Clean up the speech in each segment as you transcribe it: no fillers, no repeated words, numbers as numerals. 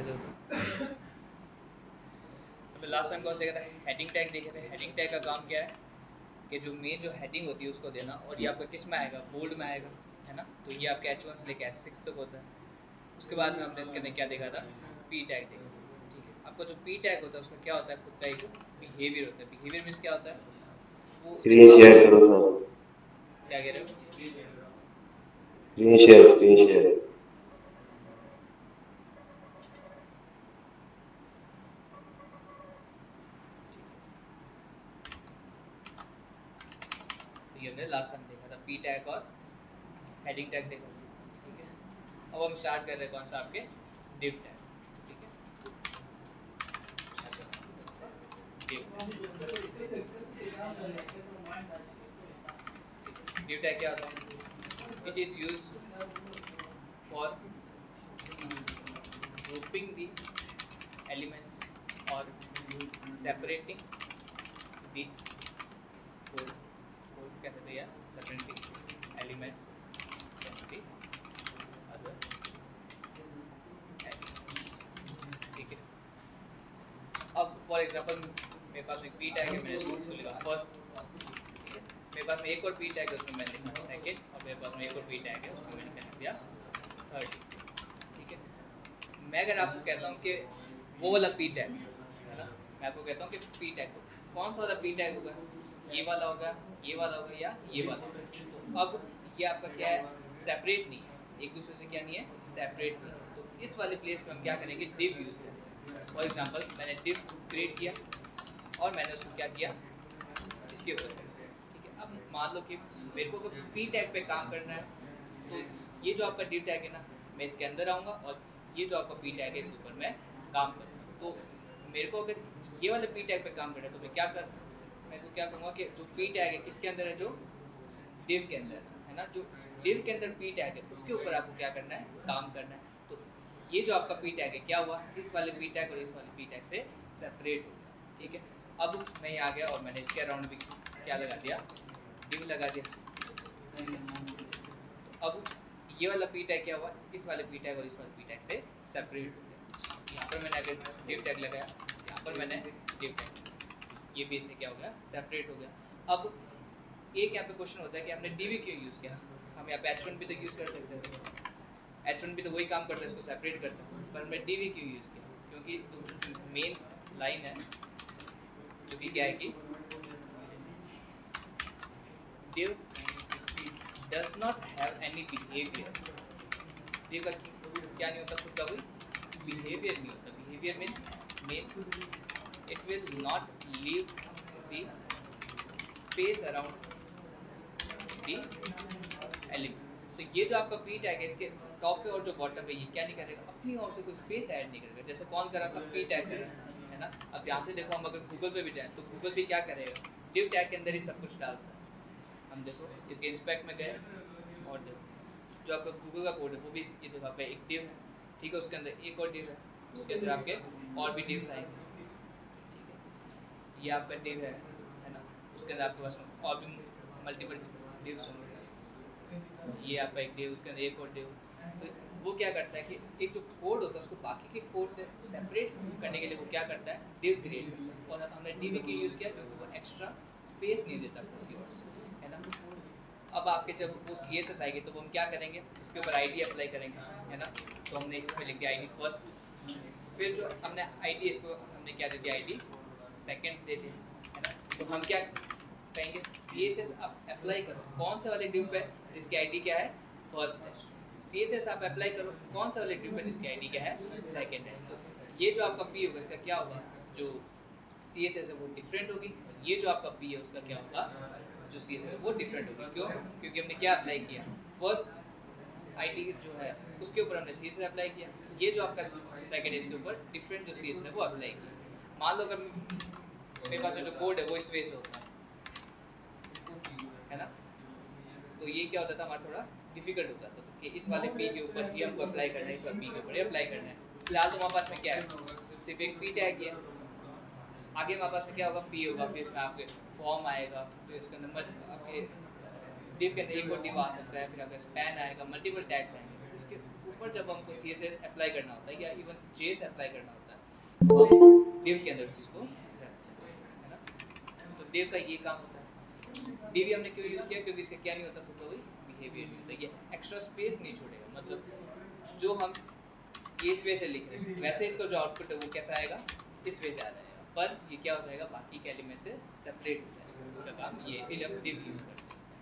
Hello. तो last time कौन से देखा था, हेडिंग टैग देखे थे। हेडिंग टैग का काम क्या है कि जो मेन जो हेडिंग होती है उसको देना, और ये आपका किस में आएगा, बोल्ड में आएगा, है ना। तो ये आपके H1 से लेकर H6 तक होता है। उसके बाद में हमने इसके अंदर क्या देखा था, पी टैग देखा था। ठीक है, आपका जो पी टैग होता है उसका क्या होता है, खुद का एक बिहेवियर होता है। बिहेवियर मीन्स क्या होता है, वो उसके स्क्रीन काम शेयर का। करो सर। क्या कह रहे हो। Screen share. तो ये हमने लास्ट टाइम देखा था, पी टैग और हेडिंग टैग देखा था। ठीक है, अब हम स्टार्ट कर रहे हैं कौन सा, आपके डिव टैग। ठीक है, डिव टैग क्या होता है, it is use for grouping the elements or separating the code कह सकते हैं, या separating elements from the other elements। ठीक है, अब फॉर एग्जांपल मेरे पास में पी टैग है, मैंने इसको लिखा फर्स्ट। ठीक है, मेरे पास में एक और पी टैग है, उसमें मैंने लिखा सेकंड, और मेरे पास में एक और पी टैग है, उसमें मैंने क्या लिख दिया, थर्ड। ठीक है, मैं अगर आपको कहता हूँ कि वो वाला पी टैग है ना, मैं आपको कहता हूँ कि पी टैग, तो कौन सा वाला पी टैग होगा, ये वाला होगा, ये वाला होगा, या ये वाला होगा। तो अब ये आपका क्या है, सेपरेट नहीं है, एक दूसरे से क्या नहीं है, सेपरेट नहीं है। तो इस वाले प्लेस पे हम क्या करेंगे, डिव यूज करेंगे। फॉर एग्जांपल मैंने डिव क्रिएट किया और मैंने उसको क्या किया, इसके ऊपर। ठीक है, अब मान लो कि मेरे को अगर पी टैग पे काम करना है, तो ये जो आपका डिव टैग है ना, मैं इसके अंदर आऊँगा और ये जो आपका पी टैग है इसके ऊपर मैं काम करूँगा। तो मेरे को अगर ये वाले पी टैग पे काम करना है, तो मैं इसको क्या करूँगा कि जो पी टैग है किसके अंदर है, जो डिव के अंदर है ना, जो डिव के अंदर पी टैग है उसके ऊपर आपको क्या करना है, काम करना है। तो ये जो आपका पी टैग है क्या हुआ, इस वाले पी टैग और इस वाले पी टैग से सेपरेट हो गया। ठीक है, अब मैं यहाँ आ गया और मैंने इसके अराउंड भी क्या लगा दिया, डिव लगा दिया। तो अब ये वाला पी टैग क्या हुआ, इस वाले पी टैग और इस वाले पी टैग से सेपरेट हो गया। यहाँ पर मैंने अगर डिव टैग लगाया, यहाँ पर मैंने डिव टैग, ये भी इससे क्या हो गया, सेपरेट हो गया। अब एक यहाँ पे क्वेश्चन होता है कि हमने डीवी क्यों यूज़ किया। हम यहाँ पे H1 भी तो यूज़ कर सकते थे, H1 भी तो वही काम करता है, इसको सेपरेट करता है, पर हमने डीवी क्यों यूज़ किया, क्योंकि जो इसकी मेन लाइन है जो कि क्या है कि div does not have any behavior। div का क्या नहीं होता, खुद का कोई बिहेवियर नहीं होता। Behaviour means it will not leave the space around the element. तो ये जो आपका पी टैग है, इसके टॉप पे और जो बॉटम पे, ये क्या नहीं करेगा, अपनी ओर से कोई स्पेस ऐड नहीं करेगा। जैसे कौन कर रहा था, पी टैग कर रहा है ना। अब यहाँ से देखो, हम अगर गूगल पे भी जाएं तो गूगल भी क्या करेगा, डिव टैग के अंदर ही सब कुछ डालता है। हम देखो इसके इंस्पेक्ट में गए और देखो जो आपका गूगल का कोड है वो भी, ये देखो आपका एक डिव है। ठीक है, उसके अंदर एक और डिव है, उसके अंदर आपके और भी डिव्स आएंगे। ठीक है, ये आपका डिव है ना, उसके अंदर आपके पास और भी मल्टीपल डिव्स होंगे। ये आपका एक डिव, उसके अंदर एक और डिव। तो वो क्या करता है कि एक जो कोड होता है उसको बाकी के कोड से सेपरेट करने के लिए वो क्या करता है, डिव क्रिएट करता है। और हमने डिव क्यों यूज़ किया, क्योंकि वो एक्स्ट्रा स्पेस नहीं देता कोड की ओर से, है ना। अब आपके जब वो CSS आएगी तो वो हम क्या करेंगे, इसके ऊपर आईडी अप्लाई करेंगे, है ना। तो हमने इसमें लिख दिया आईडी फर्स्ट, फिर जो हमने आईडी, इसको हमने क्या दे दिया, आईडी सेकंड दे दिया, है ना। तो हम क्या कहेंगे, CSS आप अप्लाई करो कौन से वाले ड्यू पे, जिसकी आईडी क्या है, फर्स्ट है। CSS आप अप्लाई करो कौन से वाले ड्यू पे, जिसकी आईडी क्या है, सेकंड है। तो ये जो आपका पी होगा, इसका क्या होगा, जो CSS है वो डिफरेंट होगी, और ये जो आपका पी है उसका क्या होगा, जो CSS है वो डिफरेंट होगी। क्यों, क्योंकि हमने क्या अप्लाई किया, फर्स्ट आईडी जो है उसके ऊपर हमने CSS अप्लाई किया, ये जो आपका सेकंड है इसके ऊपर डिफरेंट जो CSS है वो अप्लाई किया। मान लो अगर मेरे पास जो कोड है वो इस वे से होता है ना, तो ये क्या होता था, हमारा थोड़ा डिफिकल्ट हो जाता था कि इस वाले पी के ऊपर ये हमको अप्लाई करना है, इस वाले पी के ऊपर ये अप्लाई करना है। फिलहाल तो हमारे पास में क्या है, सिर्फ एक पी टैग है। आगे हमारे पास में क्या होगा, पी होगा, फिर इसमें आपके फॉर्म आएगा, फिर उसके अंदर आपके डिव के अंदर एक और डिव आ सकता है, फिर आपका स्पैन आएगा, मल्टीपल टैग्स आएंगे। तो उसके ऊपर जब हमको CSS अप्लाई करना होता है या इवन JS अप्लाई करना होता है तो हम div के अंदर चीज को रखते हैं, है ना। तो div का ये काम होता है। div हमने क्यों यूज किया, क्योंकि इससे क्या नहीं होता, खुद का वही बिहेवियर नहीं होता, ये एक्स्ट्रा स्पेस नहीं छोड़ेगा। मतलब जो हम इस वे से लिख रहे हैं वैसे इसका जो आउटपुट है वो कैसा आएगा, इस वे से आ जाएगा, पर ये क्या हो जाएगा, बाकी के एलिमेंट से सेपरेट हो जाएगा। इसका काम ये, इसीलिए हम div यूज करते हैं इसका।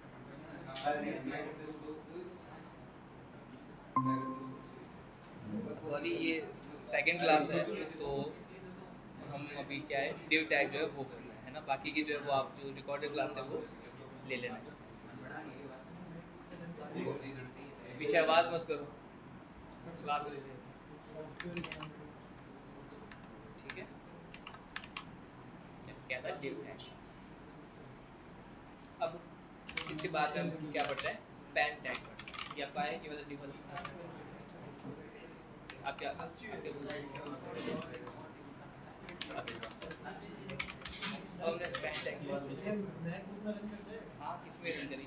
और ये सेकंड क्लास है तो हम अभी क्या है, div टैग जो है वो कर रहे हैं, है ना। बाकी की जो है वो आप जो रिकॉर्डेड क्लास है वो ले लेना इसका। पीछे आवाज मत करो, क्लास हो रही है, ठीक है। क्या था div टैग। अब इसके बाद में क्या पढ़ते हैं, स्पैन टैग पढ़ते हैं। ये आपका है, ये वाला div वाला आप क्या हमने स्पैन टैग हाँ किसमें रन करी,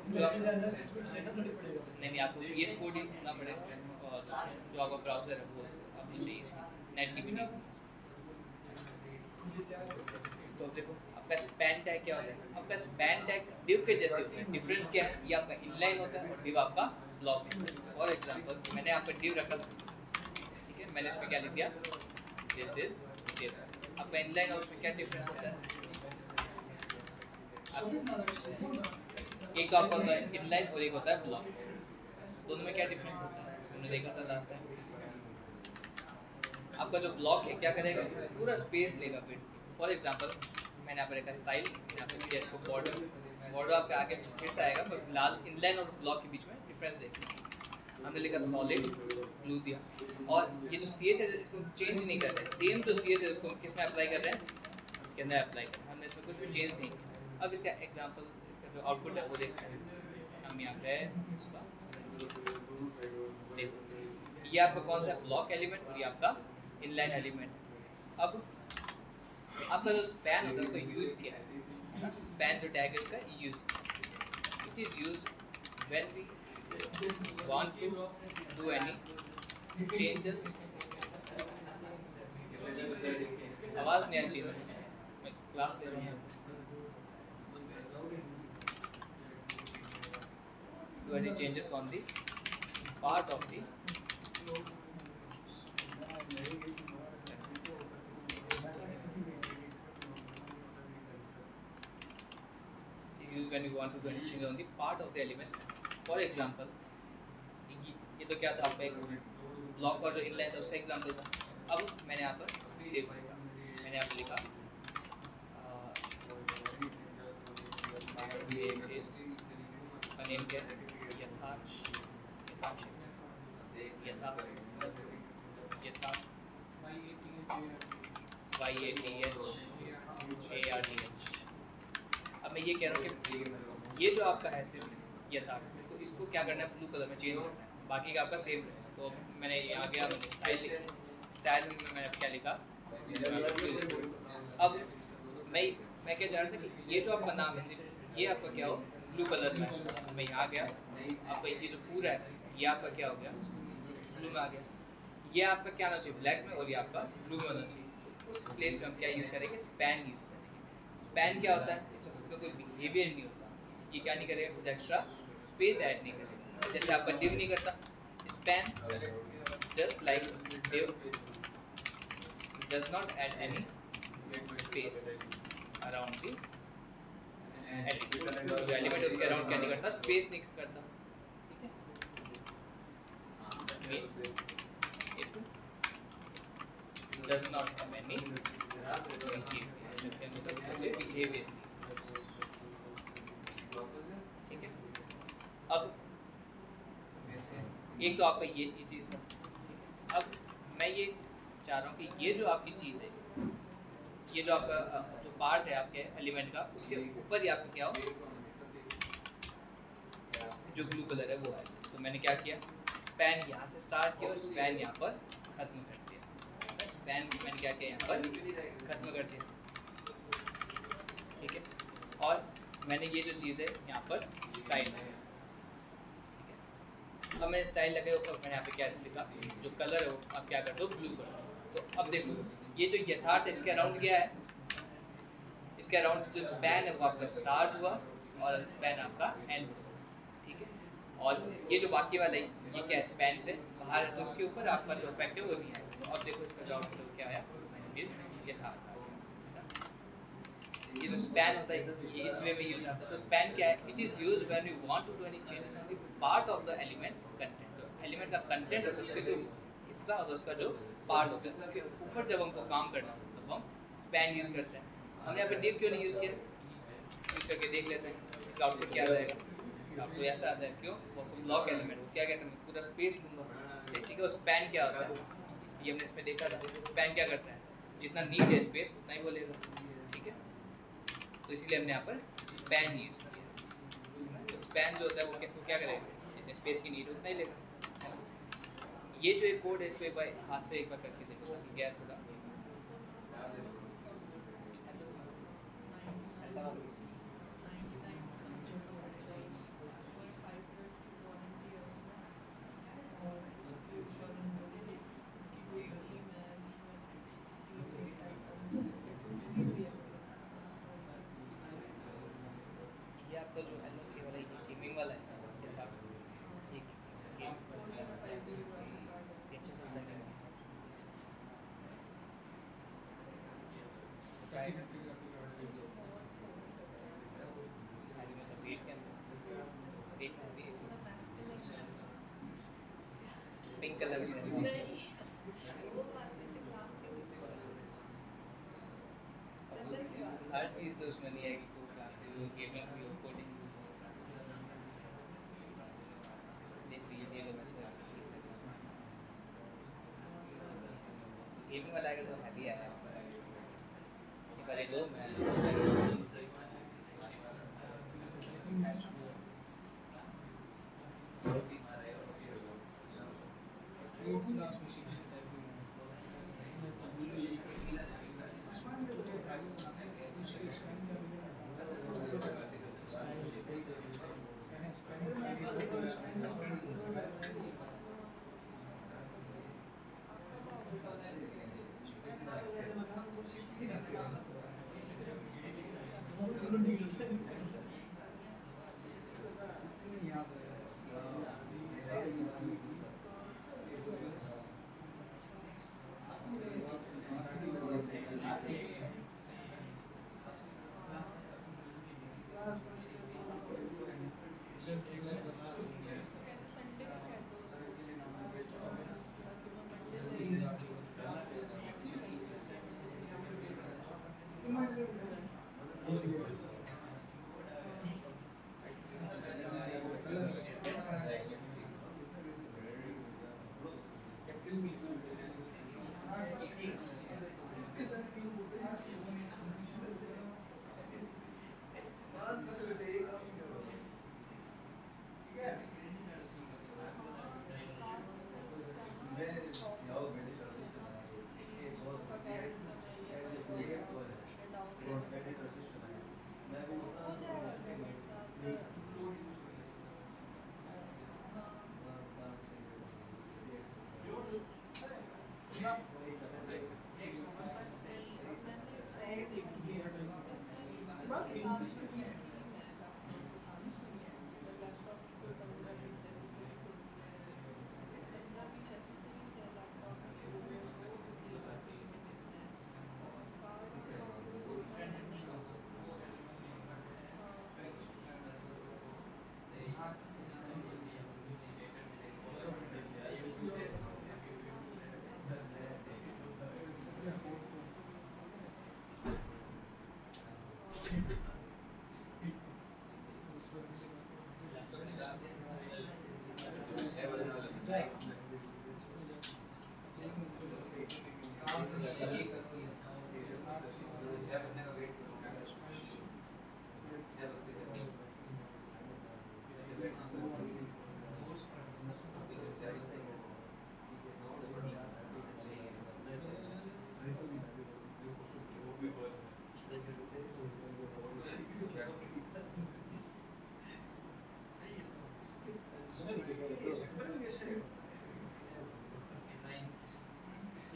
जो आप नहीं नहीं आपको VS कोड ही ना पड़ेगा, और जो आपका ब्राउजर है वो आपको चाहिए, नेट की भी नहीं। तो अब देखो आपका स्पैन टैग क्या होता है, आपका स्पैन टैग div के जैसे होता है। डिफरेंस क्या है, ये आपका इनलाइन होता है और div आपका ब्लॉक होता है। फॉर एग्जांपल मैंने यहाँ पर div रखा, ठीक है, मैंने इसमें क्या लिख दिया, दिस इज div। आपका इनलाइन और उसमें क्या डिफरेंस होता है, एक तो आपका होता है इनलाइन और एक होता है ब्लॉक, दोनों में क्या डिफरेंस होता है, हमने देखा था लास्ट टाइम। आपका जो ब्लॉक है क्या करेगा, पूरा स्पेस लेगा फिर। फॉर एग्जांपल मैंने यहाँ पर रखा स्टाइल, यहाँ पे दिया इसको बॉर्डर, बॉर्डर आपके आगे फिर से आएगा, पर फिलहाल इनलाइन और ब्लॉक के बीच में डिफरेंस देखिए। हमने लिखा सॉलिड, ब्लू दिया, और ये जो CS है इसको चेंज नहीं कर रहे, सेम जो CS है उसको किस में अप्लाई कर रहे हैं, इसके अंदर अप्लाई कर रहे हैं, हमने इसमें कुछ भी चेंज नहीं किया। अब इसका एग्जांपल, इसका जो आउटपुट है वो देखते हैं। हम यहाँ पे इसका देखो, ये आपका कौन सा ब्लॉक एलिमेंट और ये आपका इनलाइन एलिमेंट है। अब आपका जो स्पैन होता है उसका यूज क्या है ना, स्पैन जो टैग है उसका use, it is use when we want to do any changes. आवाज नहीं आनी चाहिए, मैं क्लास ले रहा हूँ। Do any changes on the part of the use when you want to do any change on the part of the elements. For example, ये तो क्या था आपका एक ब्लॉक और जो इनलाइन था उसका एग्जांपल था। अब मैंने यहाँ पर div लिखा, मैंने यहाँ पर लिखा इसका नेम क्या है, यथार्थ, YATH। अब मैं ये कह रहा हूँ कि ये जो आपका है सिर्फ यथार्थ, तो इसको क्या करना है, ब्लू कलर में चेंज करना है, बाकी का आपका सेम है। तो मैंने यहाँ गया, मैंने स्टाइल लिखा, स्टाइल में मैंने क्या लिखा, अब मैं क्या चाह रहा था कि ये जो आपका नाम है सिर्फ ये आपका क्या हो, ब्लू कलर में। मैं यहाँ गया, आपका ये जो पूरा है ये आपका क्या हो गया, ब्लू में आ गया। ये आपका क्या होना चाहिए, ब्लैक में, और ये आपका ब्लू में होना चाहिए। उस प्लेस में हम क्या यूज़ करेंगे, स्पैन यूज़ करेंगे। स्पैन क्या होता है, इसमें खुद का कोई बिहेवियर नहीं होता, ये क्या नहीं करेगा, कुछ एक्स्ट्रा स्पेस ऐड नहीं करेगा, जैसे आपका div नहीं करता। Span just like div does not add any space around the element, जो एलिमेंट है उसके अराउंड क्या नहीं करता, स्पेस नहीं करता, ठीक है। Means it does not have any behavior, ठीक है। अब एक तो आपका ये चीज़ था, ठीक है। अब मैं ये चाह रहा हूँ कि ये जो आपकी चीज़ है, ये जो आपका जो पार्ट है आपके एलिमेंट का, उसके ऊपर ही आपका क्या हो, जो ब्लू कलर है वो है। तो मैंने क्या किया, स्पैन यहाँ से स्टार्ट किया और स्पैन यहाँ पर खत्म कर दिया। स्पैन मैंने क्या किया, यहाँ पर खत्म कर दिया, ठीक है। और मैंने ये जो चीज़ है यहाँ पर स्टाइल है, ठीक है। अब मैं स्टाइल लगे और मैंने यहाँ पे क्या लिखा, जो कलर है वो आप क्या कर दो, ब्लू कर दो। तो अब देखो ये जो यथार्थ है इसके अराउंड क्या है, इसके अराउंड जो स्पैन है वो आपका स्टार्ट हुआ और स्पैन आपका एंड हुआ, ठीक है। और ये जो बाकी वाला है ये क्या है, स्पैन से बाहर है, तो उसके ऊपर आपका जो इफेक्ट है वो नहीं आएगा। तो अब देखो इसका जो आउटपुट क्या आया, इज यथार्थ आ गया, है ना। ये जो स्पैन होता है ये इस वे में यूज आता है। तो स्पैन क्या है, it is use when you want to do any changes on the part of the elements content. तो एलिमेंट का कंटेंट होता है, उसके जो हिस्सा होता है, उसका जो पार्ट होता है, उसके ऊपर जब हमको काम करना होता है तब हम स्पैन यूज करते हैं। हमने यहाँ पे डिव क्यों नहीं यूज किया, यूज करके देख लेते हैं इसका आउटपुट क्या आ जाएगा। इसका आउटपुट ऐसा आ जाएगा, क्यों, वो ब्लॉक एलिमेंट, वो क्या कहते हैं, पूरा स्पेस लूंगा, ठीक है। वो स्पैन क्या होता है, ये हमने इसमें देखा था, स्पैन क्या करता है, जितना नीड है स्पेस उतना ही बोलेगा, ठीक है। तो इसीलिए हमने यहाँ पर स्पैन यूज किया। तो स्पैन जो होता है वो क्या करेगा, जितने स्पेस की नीड है उतना ही लेगा, है ना। ये जो एक कोड है इसको एक बार हाथ से एक बार करके देखो ताकि गैर थोड़ा ऐसा वाला। ये आपका जो NOK वाला ये गेमिंग वाला है ना, ये था ये गेम ये अच्छा चलता है क्या मेरे हिसाब से। खाली मतलब वेट के अंदर, वेट में भी पिंक कलर में हर चीज़ तो उसमें नहीं आएगी, कोड क्लासेस भी हो, गेमिंग भी हो, कोडिंग भी हो। देखो ये ले लो, मैं से आपको चीज़ लग रहा है, गेमिंग वाला आएगा तो हैवी आएगा। एक बार ये लो, मैं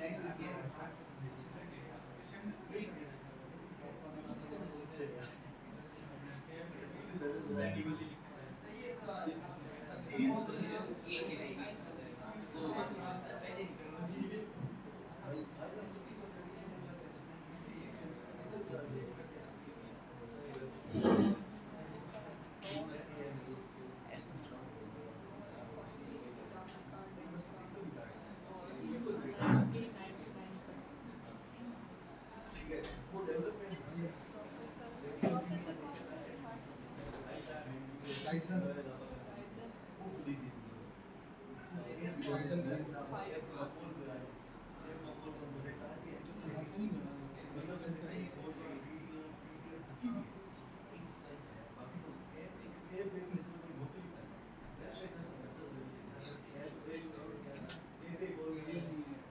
ऐसा और 1999 तक। प्रोसेसर कौन सा था जिसमें? राइजन। राइजन 5।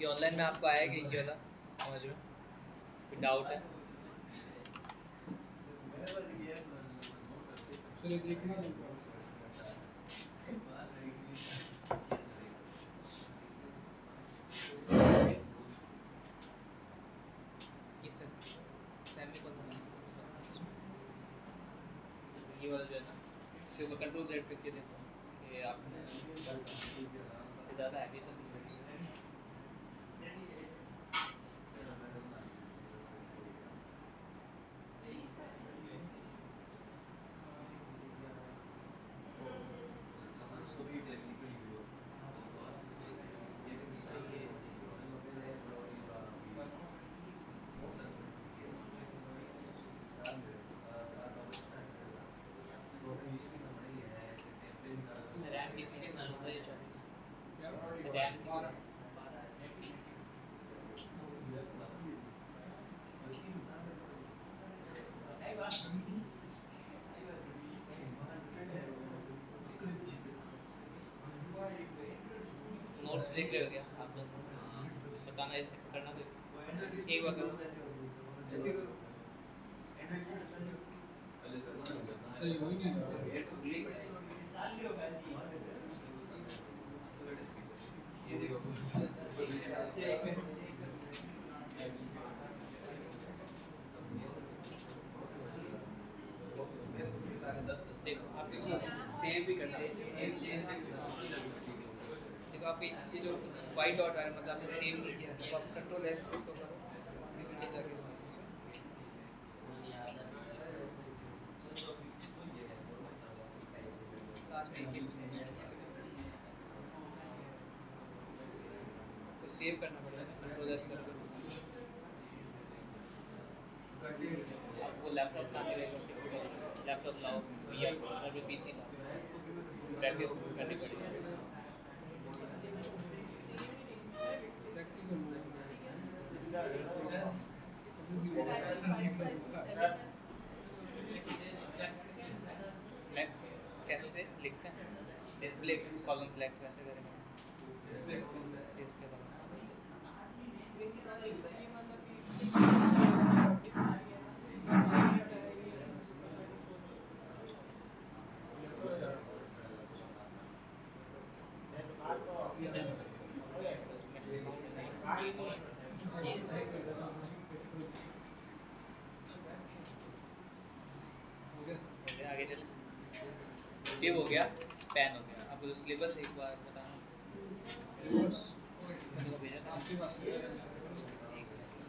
ये ऑनलाइन में आपको आएगा ये वाला समझ में, कोई डाउट है? ये सेमी कौन सा बनाना है? ये वाला जो है ना, इसके ऊपर कंट्रोल जेड करके देखो कि आपने ज़्यादा हैवी तो नहीं है। इसमें रैम कितनी है? 16 या 24? रैम कितनी है? 12 है। नोट्स देख रहे हो क्या आप लोग? बताना ऐसे करना तो एक बार करो। देखो आप इसको सेव भी करना पड़ेगा। देखो आप ये जो वाइट डॉट आ रहा है मतलब आपने सेव नहीं किया, तो आप कंट्रोल एस इसको करो, फिर नीचे जाके इसको से लास्ट में एक तो सेव करना पड़ेगा ना, कंट्रोल एस करके। आप वो लैपटॉप लाने गए टॉपिक्स को, लैपटॉप लाओ या घर पे पीसी लाओ, प्रैक्टिस करनी पड़ेगी। सेम ही रेंज है, ठीक है। उसमें राइजन 5 का इसमें 7 है। फ्लैक्स कैसे लिखते हैं? डिस्प्ले कॉलम फ्लैक्स वैसे करेंगे। Display column flex. बिकॉज ये मतलब कि इंटेल की दिखा रही है ना, इंटेल का है ये बाय डिफॉल्ट। मैं डिस्काउंट सही हो गया, आगे चले। टिप हो गया, स्पैन हो गया। आपको तो सिलेबस एक बार बताना। मैंने को भेजा था एक सेकंड।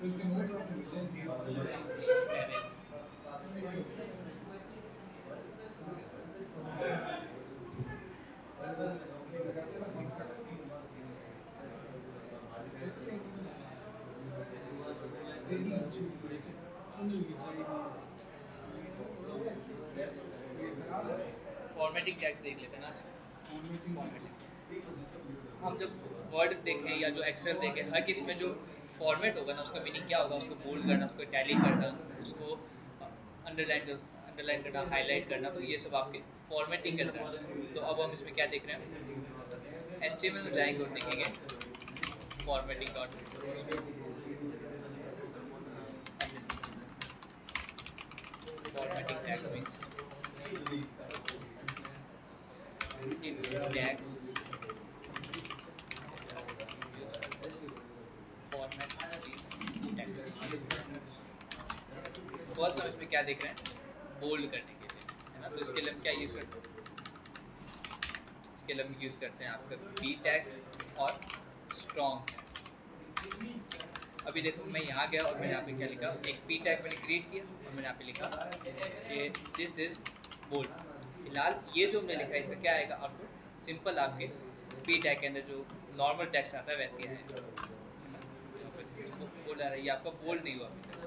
मैंने फॉर्मेटिंग टैग्स देख लेते हैं ना आज। फॉर्मेटिंग हम जब वर्ड देखें या जो एक्सेल देखें, हर किसी में जो फॉर्मेट होगा ना, उसका मीनिंग क्या होगा? उसको बोल्ड करना, उसको इटैलिक करना, उसको अंडरलाइन करना, हाईलाइट करना, तो ये सब आपके फॉर्मेटिंग करता है। तो अब हम इसमें क्या देख रहे हैं? HTML में जाएंगे और देखेंगे formatting dot, formatting tags means in tags first हम इसमें क्या देख रहे हैं, बोल्ड करने के लिए, है ना। तो इसके लिए हम क्या यूज़ करते हैं, इसके लिए हम यूज़ करते हैं आपका बी टैग और स्ट्रॉन्ग। अभी देखो मैं यहाँ गया और मैंने यहाँ पे क्या लिखा, एक पी टैग मैंने क्रिएट किया और मैंने यहाँ पे लिखा कि दिस इज बोल्ड। फिलहाल ये जो हमने लिखा है इसका क्या आएगा आउटपुट, सिंपल आपके पी टैग के अंदर जो नॉर्मल टेक्स्ट आता है वैसे ही आएगा, है ना। बोल्ड आ रहा है, ये आपका बोल्ड नहीं हुआ अभी तक।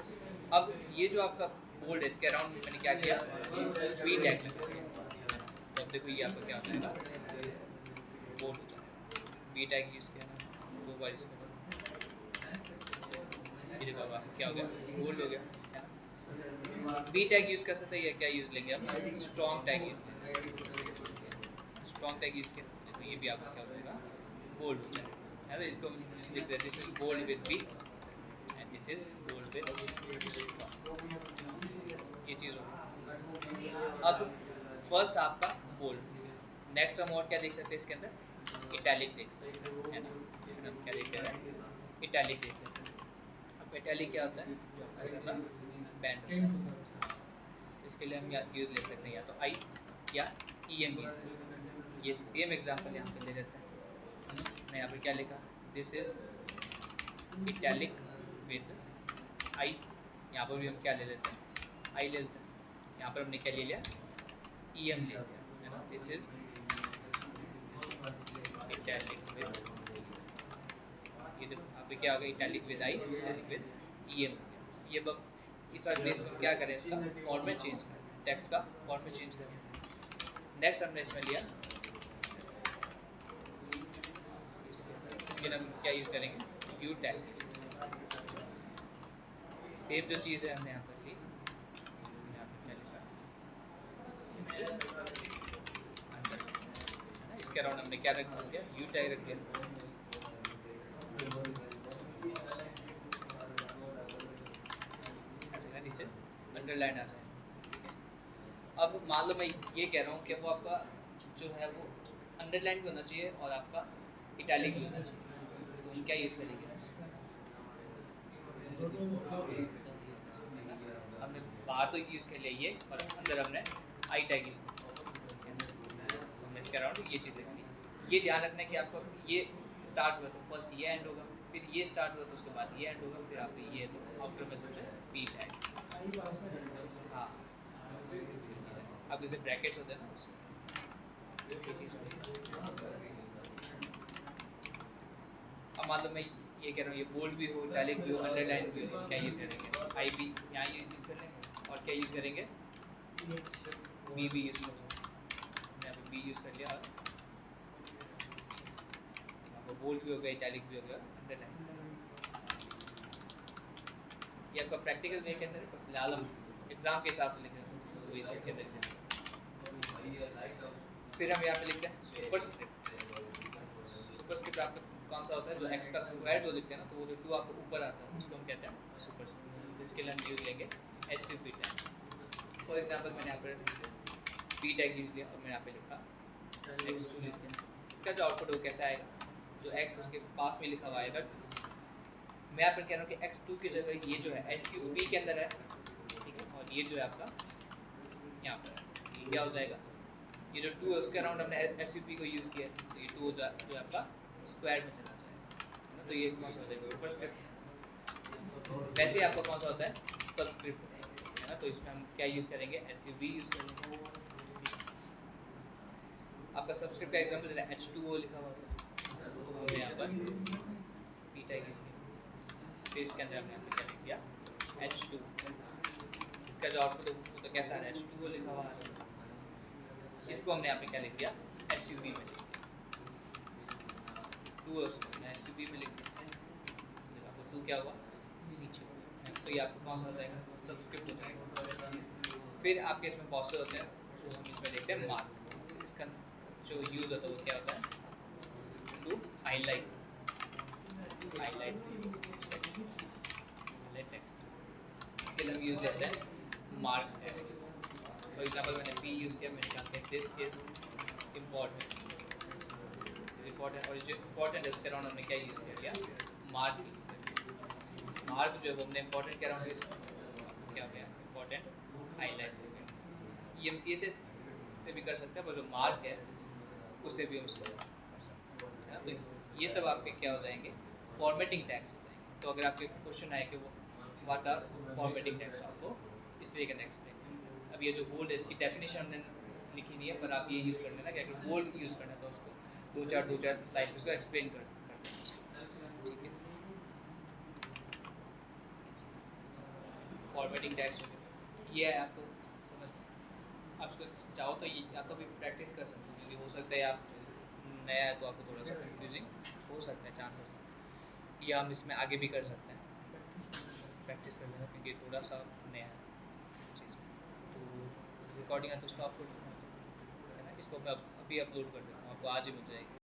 अब ये जो आपका बोल्ड है इसके अराउंड मैंने क्या किया, पी टैग लगा दिया। तो अब देखो ये आपका क्या हो जाएगा, बोल्ड हो जाएगा। पी टैग यूज़ किया ना 2 बार इसके बाद, ये देखो अब आपका क्या हो गया, बोल्ड हो गया, है ना। बी टैग यूज़ कर सकते हैं या क्या यूज़ लेंगे हम, स्ट्रॉन्ग टैग यूज़ लेंगे। स्ट्रॉन्ग टैग यूज़ किया देखो ये भी आपका क्या हो जाएगा, बोल्ड हो जाएगा, है ना। इसको लिख दें, this is bold with B and this is bold with strong, ये चीज़ होगी। अब फर्स्ट आपका बोल्ड, नेक्स्ट हम और क्या देख सकते हैं इसके अंदर, इटैलिक देख सकते हैं, है ना। इसमें हम क्या देखते हैं, इटैलिक देख लेते हैं। अब इटैलिक क्या होता है, जो हल्का सा बैंड होता है, इसके लिए हम यूज़ ले सकते हैं या तो आई या ई एम यूज़ ले सकते हैं। ये सेम एग्जांपल यहाँ पे ले लेते हैं। मैं यहाँ पर क्या लिखा, दिस इज इटैलिक विद आई, यहाँ पर भी हम क्या ले लेते हैं, आई ले लेते हैं। यहाँ पर हमने क्या ले लिया, ई एम ले लिया, है ना। दिस इज इटैलिक विद, ये देखो यहाँ पे क्या होगा, italic with I, italic with E M. ये इस बार प्लीज हम क्या करें, इसका फॉर्मेट चेंज करें, टेक्स्ट का फॉर्मेट चेंज करें। नेक्स्ट हमने इसमें लिया, इसके लिए हम क्या यूज़ करेंगे, यू टैग। सेव जो चीज़ है हमने यहाँ पर ली, यहाँ पर क्या लिखा, इसके अराउंड हमने क्या रख दिया, यू टैग रख दिया। दिस इज अंडरलाइन आ जाए। अब मान लो मैं ये कह रहा हूँ कि वो आपका जो है वो अंडरलाइन भी होना चाहिए और आपका इटैलिक भी होना चाहिए, तो हम क्या यूज़ करेंगे इसमें, हमने बाहर तो यूज़ कर लिया ये और अंदर हमने आई टैग यूज़ किया, तो हमने इसके अराउंड ये चीज़ लिखनी। ये ध्यान रखना है कि आपको ये स्टार्ट हुआ तो फर्स्ट ये एंड होगा, फिर ये स्टार्ट हुआ तो उसके बाद ये एंड होगा, फिर आप ये तो आउटर में समझे पी टैग। हाँ अब जैसे ब्रैकेट्स होते हैं ना उसमें ये चीज़ होती है। अब मान लो मैं ये कह रहा हूँ ये बोल्ड भी हो, इटैलिक भी हो, अंडरलाइन भी हो, तो क्या यूज़ करेंगे, आई बी यहाँ यूज़ कर लेंगे, और क्या यूज़ करेंगे, बी भी यूज़ कर लेंगे। हमने यहाँ पे बी यूज़ कर लिया और आपको बोल्ड भी हो गया, इटैलिक भी हो गया, अंडरलाइन। ये आपका प्रैक्टिकल वे के अंदर, फिलहाल हम एग्जाम के हिसाब से लिख रहे हैं तो इसी के अंदर। फिर हम यहाँ पे लिखते हैं सुपरस्क्रिप्ट। सुपरस्क्रिप्ट आपका कौन सा होता है, जो एक्स का स्क्वायर जो लिखते हैं ना, तो वो जो 2 आपको ऊपर आता है उसको हम कहते हैं सुपरस्क्रिप्ट। तो इसके लिए हम यूज़ लेंगे S U P tag. For example मैंने यहाँ पर पी टैग यूज़ लिया और मैंने यहाँ पे लिखा x2 लिख दिया। इसका जो आउटपुट वो कैसे आएगा, जो x उसके पास में लिखा हुआ आएगा। मैं यहाँ पर कह रहा हूँ कि x2 की जगह ये जो है एस यू पी के अंदर है, ठीक है, और ये जो है आपका यहाँ पर है, ये क्या हो जाएगा, ये जो 2 है उसके अराउंड हमने एस यू पी को यूज़ किया, तो ये 2 जो है आपका स्क्वायर में चला जाएगा, है ना। तो ये कौन सा होता है, सुपरस्क्रिप्ट। वैसे ही आपका कौन सा होता है, सब्सक्रिप्ट, है ना। तो इसमें हम क्या यूज़ करेंगे, एस यू बी यूज़ करेंगे। आपका सब्सक्रिप्ट का एग्जाम्पल जरा H2O लिखा हुआ था, तो हमने यहाँ पर पी टैग यूज़ किया, फिर इसके अंदर हमने यहाँ पे क्या लिख दिया, H2। इसका जो आउटपुट है वो तो कैसा है, H2O लिखा हुआ है, इसको हमने यहाँ पे क्या लिख दिया, SUV में लिख दिया, 2 है उसको हमने SUV में लिख दिया, जब आपको 2 क्या हुआ, नीचे हो गया, तो ये आपको कौन सा हो जाएगा, सब्सक्रिप्ट हो जाएगा। फिर आपके इसमें बहुत से होते हैं जो हम इसमें देखते हैं मार्क। इसका जो यूज़ होता है वो क्या होता है, टू हाईलाइट टेक्स्ट। इसके लिए हम यूज़ लेते हैं मार्क टैग। फॉर एग्जांपल मैंने पी यूज़ किया, मैंने कहा कि दिस इज इम्पॉर्टेंट, और जो इम्पॉर्टेंट है उसके अराउंड हमने क्या यूज़ कर लिया, मार्क यूज़ कर लिया। मार्क जो है वो हमने इम्पॉर्टेंट के अराउंड यूज़ किया, क्या हो गया, इम्पॉर्टेंट ये हम CSS से भी कर सकते हैं, पर जो मार्क है उससे भी हम इसको कर सकते हैं। तो ये सब आपके क्या हो जाएंगे, फॉर्मेटिंग टैग्स हो जाएंगे। तो अगर आपके क्वेश्चन आए कि वो व्हाट आर फॉर्मेटिंग टैग्स, आपको इस वे कैन एक्सप्लेन करेंगे। अब ये जो बोल्ड है इसकी डेफिनेशन हमने लिखी नहीं है, पर आप ये यूज़ कर लेना कि अगर बोल्ड यूज़ करना था उसको दो चार लाइन में उसको एक्सप्लेन कर देना, ठीक है। फॉर्मेटिंग टैग्स हो गए, ये है आपको समझ में। आप इसको चाहो तो ये या तो भी प्रैक्टिस कर सकते हो, क्योंकि हो सकता है आप नया है तो आपको थोड़ा सा कंफ्यूजिंग हो सकता है, चांसेस, या हम इसमें आगे भी कर सकते हैं, प्रैक्टिस कर लेना क्योंकि थोड़ा सा नया है चीज़। तो रिकॉर्डिंग है तो स्टॉप कर दूँगा, है ना। इसको मैं अभी अपलोड कर देता हूँ, आपको आज ही मिल जाएगी।